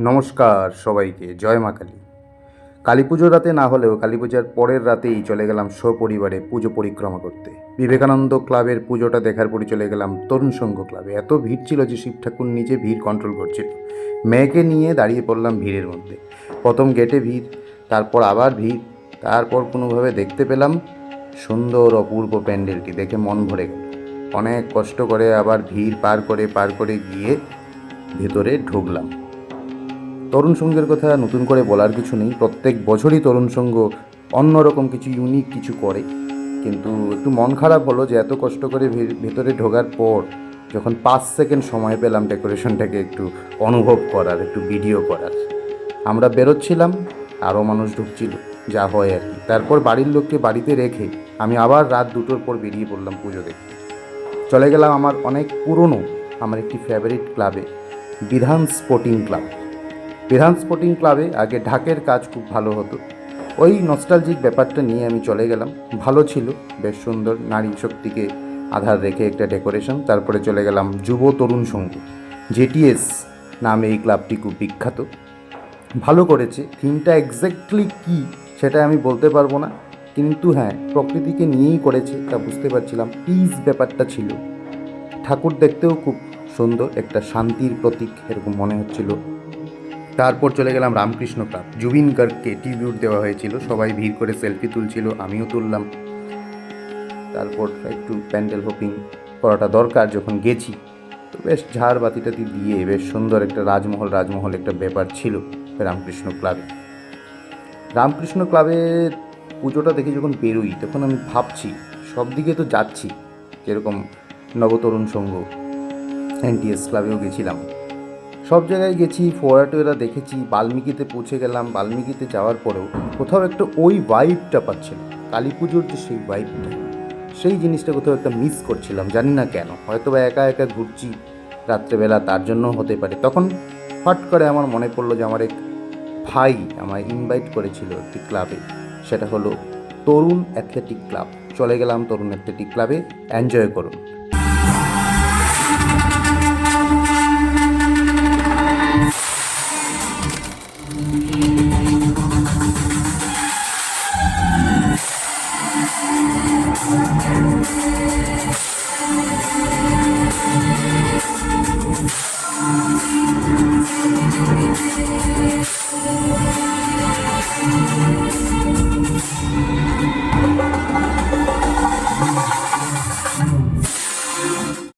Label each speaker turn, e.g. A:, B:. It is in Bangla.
A: নমস্কার সবাইকে, জয় মা কালী। কালী পুজোর রাতে না হলেও কালী পূজার পরের রাতেই চলে গেলাম সপরিবারে পুজো পরিক্রমা করতে। বিবেকানন্দ ক্লাবের পুজোটা দেখার পরই চলে গেলাম তরুণ সংঘ ক্লাবে। এত ভিড় ছিল যে শিব ঠাকুর নিজে ভিড় কন্ট্রোল করছিল। মেয়েকে নিয়ে দাঁড়িয়ে পড়লাম ভিড়ের মধ্যে। প্রথম গেটে ভিড়, তারপর আবার ভিড়, তারপর কোনোভাবে দেখতে পেলাম সুন্দর অপূর্ব প্যান্ডেলটি। দেখে মন ভরে গেল। অনেক কষ্ট করে আবার ভিড় পার করে গিয়ে ভেতরে ঢুকলাম। তরুণ সংঘের কথা নতুন করে বলার কিছু নেই। প্রত্যেক বছরই তরুণ সংঘ অন্যরকম কিছু ইউনিক কিছু করে, কিন্তু একটু মন খারাপ হলো যে এত কষ্ট করে ভেতরে ঢোকার পর যখন 5 সেকেন্ড সময় পেলাম ডেকোরেশনটাকে একটু অনুভব করার, একটু ভিডিও করার। আমরা বেরোচ্ছিলাম, আরও মানুষ ঢুকছিল, যা হয় আর কি। তারপর বাড়ির লোককে বাড়িতে রেখে আমি আবার রাত 2টোর পর বেরিয়ে পড়লাম পুজো দেখতে। চলে গেলাম আমার অনেক পুরনো, আমার একটি ফেভারিট ক্লাবে, বিধান স্পোর্টিং ক্লাব। বিধান স্পোর্টিং ক্লাবে আগে ঢাকের কাজ খুব ভালো হতো। ওই নস্টালজিক ব্যাপারটা নিয়ে আমি চলে গেলাম। ভালো ছিল, বেশ সুন্দর, নারী শক্তিকে আধার রেখে একটা ডেকোরেশন। তারপরে চলে গেলাম যুব তরুণ সংঘ, জেটিএস নামে এই ক্লাবটি খুব বিখ্যাত। ভালো করেছে। থিমটা এক্স্যাক্টলি কী সেটা আমি বলতে পারবো না, কিন্তু হ্যাঁ, প্রকৃতিকে নিয়েই করেছে, তা বুঝতে পারছিলাম। পিস ব্যাপারটা ছিল। ঠাকুর দেখতেও খুব সুন্দর, একটা শান্তির প্রতীক এরকম মনে হচ্ছিল। তারপর চলে গেলাম রামকৃষ্ণ ক্লাব। জুবিন গার্গকে ট্রিবিউট দেওয়া হয়েছিল, সবাই ভিড় করে সেলফি তুলছিল, আমিও তুললাম। তারপর একটু প্যান্ডেল হপিং করাটা দরকার যখন গেছি, তো বেশ ঝাড় বাতিটাতি দিয়ে বেশ সুন্দর একটা রাজমহল একটা ব্যাপার ছিল রামকৃষ্ণ ক্লাবে। রামকৃষ্ণ ক্লাবের পুজোটা দেখে যখন বেরোই তখন আমি ভাবছি, সব দিকে তো যাচ্ছি, যেরকম নবতরুণ সংঘ, এনটিএস ক্লাবেও গেছিলাম, সব জায়গায় গেছি, ফোয়ারা দেখেছি, বাল্মীকিতে পৌঁছে গেলাম। বাল্মীকিতে যাওয়ার পরেও কোথাও একটা ওই ভাইবটা পাচ্ছিলাম, কালী পুজোর যে সেই ভাইবটা, সেই জিনিসটা কোথাও একটা মিস করছিলাম, জানি না কেন। হয়তো বা একা একা ঘুরছি রাত্রেবেলা, তার জন্য হতে পারে। তখন হট করে আমার মনে পড়লো যে আমার এক ভাই আমায় ইনভাইট করেছিল একটি ক্লাবে, সেটা হলো তরুণ অ্যাথলেটিক ক্লাব। চলে গেলাম তরুণ অ্যাথলেটিক ক্লাবে, এনজয় করুন।